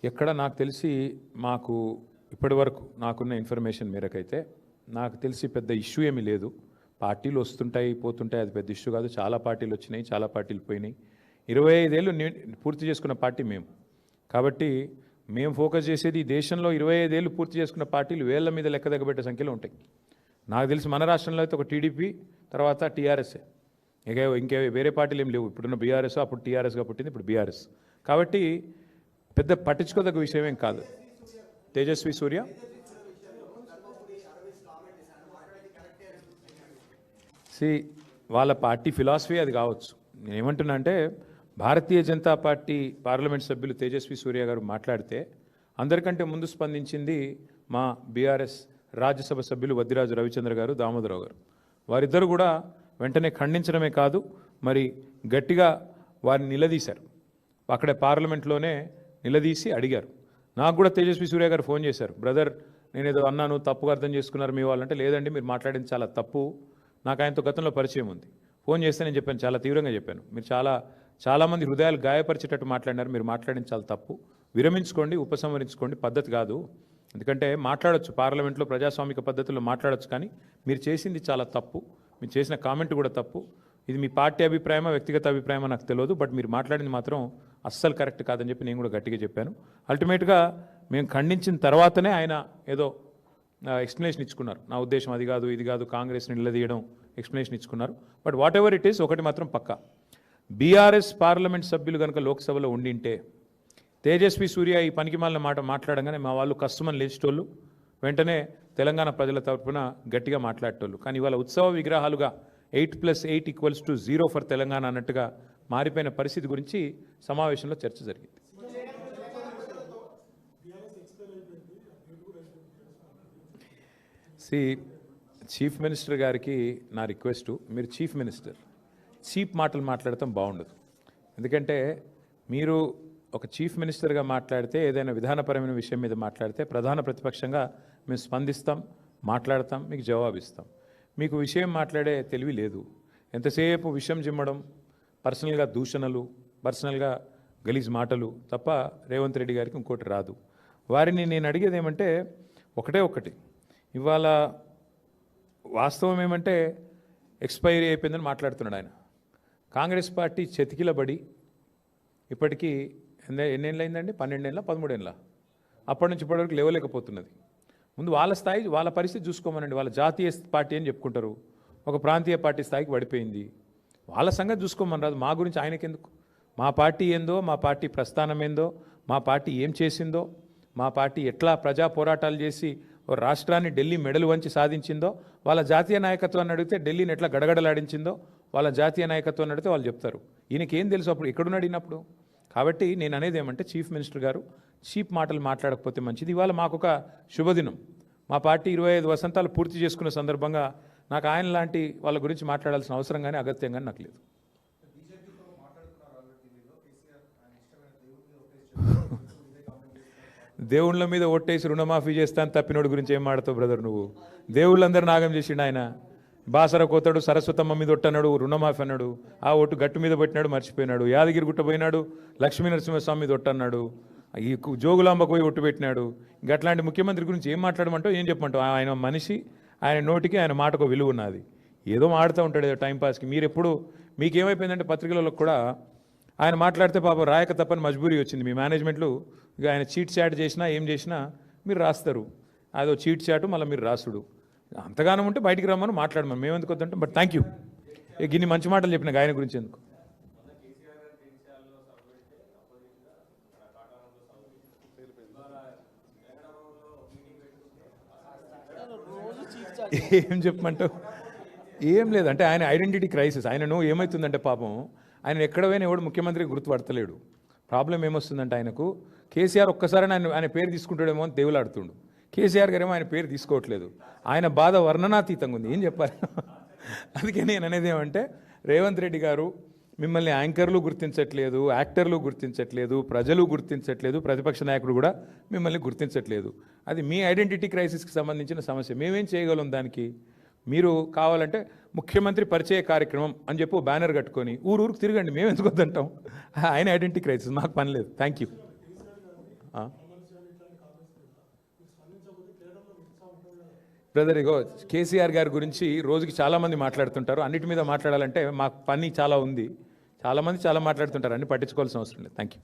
ఎక్కడ నాకు తెలిసి మాకు ఇప్పటివరకు నాకున్న ఇన్ఫర్మేషన్ మేరకైతే నాకు తెలిసి పెద్ద ఇష్యూ ఏమీ లేదు. పార్టీలు వస్తుంటాయి పోతుంటాయి, అది పెద్ద ఇష్యూ కాదు. చాలా పార్టీలు వచ్చినాయి, చాలా పార్టీలు పోయినాయి. 25 ఏళ్ళు పూర్తి చేసుకున్న పార్టీ మేము. కాబట్టి మేము ఫోకస్ చేసేది ఈ దేశంలో 25 ఏళ్ళు పూర్తి చేసుకున్న పార్టీలు వేళ్ల మీద లెక్క దగ్గబెట్టే సంఖ్యలో ఉంటాయి. నాకు తెలిసి మన రాష్ట్రంలో అయితే ఒక టీడీపీ, తర్వాత టీఆర్ఎస్ఏ, ఇంకే వేరే పార్టీలు ఏం లేవు. ఇప్పుడున్న బీఆర్ఎస్, అప్పుడు టీఆర్ఎస్గా పుట్టింది, ఇప్పుడు బీఆర్ఎస్. కాబట్టి పెద్ద పట్టించుకోదగ్గ విషయం ఏం కాదు. తేజస్వి సూర్య వాళ్ళ పార్టీ ఫిలాసఫీ అది కావచ్చు. నేను ఏమంటున్నా అంటే భారతీయ జనతా పార్టీ పార్లమెంట్ సభ్యులు తేజస్వి సూర్య గారు మాట్లాడితే అందరికంటే ముందు స్పందించింది మా బీఆర్ఎస్ రాజ్యసభ సభ్యులు వద్దిరాజు రవిచంద్ర గారు, దామోదరరావు గారు. వారిద్దరు కూడా వెంటనే ఖండించడమే కాదు, మరి గట్టిగా వారిని నిలదీశారు. అక్కడే పార్లమెంట్లోనే నిలదీసి అడిగారు. నాకు కూడా తేజస్వి సూర్య గారు ఫోన్ చేశారు, బ్రదర్ నేనేదో అన్నాను, తప్పుగా అర్థం చేసుకున్నారు మీ వాళ్ళంటే. లేదండి, మీరు మాట్లాడింది చాలా తప్పు, నాకు ఆయనతో గతంలో పరిచయం ఉంది. ఫోన్ చేస్తే నేను చెప్పాను, చాలా తీవ్రంగా చెప్పాను, మీరు చాలామంది హృదయాలు గాయపరిచేటట్టు మాట్లాడినారు, మీరు మాట్లాడింది చాలా తప్పు, విరమించుకోండి, ఉపసంహరించుకోండి, పద్ధతి కాదు. ఎందుకంటే మాట్లాడొచ్చు, పార్లమెంట్లో ప్రజాస్వామిక పద్ధతుల్లో మాట్లాడొచ్చు, కానీ మీరు చేసింది చాలా తప్పు, మీరు చేసిన కామెంట్ కూడా తప్పు. ఇది మీ పార్టీ అభిప్రాయమా వ్యక్తిగత అభిప్రాయమా నాకు తెలియదు, బట్ మీరు మాట్లాడింది మాత్రం అస్సలు కరెక్ట్ కాదని చెప్పి నేను కూడా గట్టిగా చెప్పాను. అల్టిమేట్గా మేము ఖండించిన తర్వాతనే ఆయన ఏదో ఎక్స్ప్లెనేషన్ ఇచ్చుకున్నారు. నా ఉద్దేశం అది కాదు, ఇది కాదు, కాంగ్రెస్ని నిలదీయడం, ఎక్స్ప్లెనేషన్ ఇచ్చుకున్నారు. But whatever it is, ఒకటి మాత్రం పక్కా, బీఆర్ఎస్ పార్లమెంట్ సభ్యులు కనుక లోక్సభలో ఉండింటే తేజస్వి సూర్య ఈ పనికిమాలిన మాట మాట్లాడగానే మా వాళ్ళు కష్టమని లేచేటోళ్ళు, వెంటనే తెలంగాణ ప్రజల తరఫున గట్టిగా మాట్లాడేటోళ్ళు. కానీ ఇవాళ ఉత్సవ విగ్రహాలుగా 8+8 = 0 ఫర్ తెలంగాణ అన్నట్టుగా మారిపోయిన పరిస్థితి గురించి సమావేశంలో చర్చ జరిగింది. చీఫ్ మినిస్టర్ గారికి నా రిక్వెస్టు, మీరు చీఫ్ మినిస్టర్, చీప్ మాటలు మాట్లాడటం బాగుండదు. ఎందుకంటే మీరు ఒక చీఫ్ మినిస్టర్గా మాట్లాడితే, ఏదైనా విధానపరమైన విషయం మీద మాట్లాడితే ప్రధాన ప్రతిపక్షంగా మేము స్పందిస్తాం, మాట్లాడతాం, మీకు జవాబిస్తాం. మీకు విషయం మాట్లాడే తెలివి లేదు. ఎంతసేపు విషయం జిమ్మడం, పర్సనల్గా దూషణలు, పర్సనల్గా గలీజ్ మాటలు తప్ప రేవంత్ రెడ్డి గారికి ఇంకోటి రాదు. వారిని నేను అడిగేది ఏమంటే ఒకటి, ఇవాళ వాస్తవం ఏమంటే ఎక్స్పైరీ అయిపోయిందని మాట్లాడుతున్నాడు ఆయన. కాంగ్రెస్ పార్టీ చెతికిలబడి ఇప్పటికీ ఎన్నేళ్ళు అయిందండి? 12 ఏళ్ళ 13 ఏళ్ళ? అప్పటి నుంచి ఇప్పటివరకు లేవలేకపోతున్నది. ముందు వాళ్ళ స్థాయి, వాళ్ళ పరిస్థితి చూసుకోమనండి. వాళ్ళ జాతీయ పార్టీ అని చెప్పుకుంటారు, ఒక ప్రాంతీయ పార్టీ స్థాయికి పడిపోయింది. వాళ్ళ సంగతి చూసుకోమని రాదు. మా గురించి ఆయనకెందుకు? మా పార్టీ ఏందో, మా పార్టీ ప్రస్థానం ఏందో, మా పార్టీ ఏం చేసిందో, మా పార్టీ ఎట్లా ప్రజా పోరాటాలు చేసి ఓ రాష్ట్రాన్ని ఢిల్లీ మెడలు వంచి సాధించిందో, వాళ్ళ జాతీయ నాయకత్వాన్ని అడిగితే ఢిల్లీని ఎట్లా గడగడలాడించిందో వాళ్ళ జాతీయ నాయకత్వాన్ని అడిగితే వాళ్ళు చెప్తారు. ఈయనకేం తెలుసు అప్పుడు ఎక్కడున్నాడు అడిగినప్పుడు? కాబట్టి నేను అనేది ఏమంటే చీఫ్ మినిస్టర్ గారు చీప్ మాటలు మాట్లాడకపోతే మంచిది. ఇవాళ మాకొక శుభదినం, మా పార్టీ 25 వసంతాలు పూర్తి చేసుకున్న సందర్భంగా నాకు ఆయన లాంటి వాళ్ళ గురించి మాట్లాడాల్సిన అవసరం కానీ అగత్యం కానీ నాకు లేదు. దేవుళ్ళ మీద ఓట్టేసి రుణమాఫీ చేస్తాను తప్పినోడి గురించి ఏం మాడతావు బ్రదర్ నువ్వు? దేవుళ్ళందరూ నాగం చేసిండు ఆయన. బాసర కోతాడు, సరస్వతమ్మ మీద ఒట్టన్నాడు, రుణమాఫీ అన్నాడు, ఆ ఓటు గట్టు మీద పెట్టినాడు, మర్చిపోయినాడు. యాదగిరి గుట్ట పోయినాడు, లక్ష్మీ నరసింహస్వామి మీద ఒట్టన్నాడు, ఈ జోగులాంబకు పోయి ఒట్టు పెట్టినాడు. గట్లాంటి ముఖ్యమంత్రి గురించి ఏం మాట్లాడమంటావు, ఏం చెప్పమంటావు? ఆయన మనిషి, ఆయన నోటికి ఆయన మాటకు విలువ ఉన్నది. ఏదో మాడుతూ ఉంటాడు ఏదో టైంపాస్కి. మీరు ఎప్పుడు మీకేమైపోయిందంటే పత్రికలలో కూడా ఆయన మాట్లాడితే పాపం రాయక తప్పని మజ్బూరీ వచ్చింది. మీ మేనేజ్మెంట్లు ఇక ఆయన చీట్ చాట్ చేసినా ఏం చేసినా మీరు రాస్తారు. అదో చీట్ చాటు మళ్ళీ మీరు రాసుడు. అంతగానం ఉంటే బయటికి రమ్మని మాట్లాడమని మేము ఎందుకు వద్దంటాం. బట్ థ్యాంక్ యూ, ఇన్ని మంచి మాటలు చెప్పిన ఆయన గురించి ఎందుకు. ఏం చెప్పమంటావు? ఏం లేదంటే ఆయన ఐడెంటిటీ క్రైసిస్. ఆయనను ఏమవుతుందంటే పాపం ఆయన ఎక్కడ పోయినా ఎవడు ముఖ్యమంత్రికి గుర్తుపడతలేడు. ప్రాబ్లం ఏమొస్తుందంటే ఆయనకు కేసీఆర్ ఒక్కసారి ఆయన పేరు తీసుకుంటాడేమో అని దేవులాడుతుండు. కేసీఆర్ గారేమో ఆయన పేరు తీసుకోవట్లేదు. ఆయన బాధ వర్ణనాతీతంగా ఉంది. ఏం చెప్పాలి? అందుకే నేను అనేది ఏమంటే రేవంత్ రెడ్డి గారు మిమ్మల్ని యాంకర్లు గుర్తించట్లేదు, యాక్టర్లు గుర్తించట్లేదు, ప్రజలు గుర్తించట్లేదు, ప్రతిపక్ష నాయకుడు కూడా మిమ్మల్ని గుర్తించట్లేదు. అది మీ ఐడెంటిటీ క్రైసిస్కి సంబంధించిన సమస్య. మేమేం చేయగలం దానికి? మీరు కావాలంటే ముఖ్యమంత్రి పరిచయ కార్యక్రమం అని చెప్పి బ్యానర్ కట్టుకొని ఊరికి తిరగండి, మేము ఎందుకు వద్దంటాం? ఆయన ఐడెంటిటీ క్రైసిస్, మాకు పని లేదు. Thank you. బ్రదర్ ఇగో కేసీఆర్ గారి గురించి రోజుకి చాలామంది మాట్లాడుతుంటారు. అన్నిటి మీద మాట్లాడాలంటే మాకు పని చాలా ఉంది. చాలామంది చాలా మాట్లాడుతుంటారు, అన్ని పట్టించుకోవాల్సిన అవసరం లేదు. Thank you.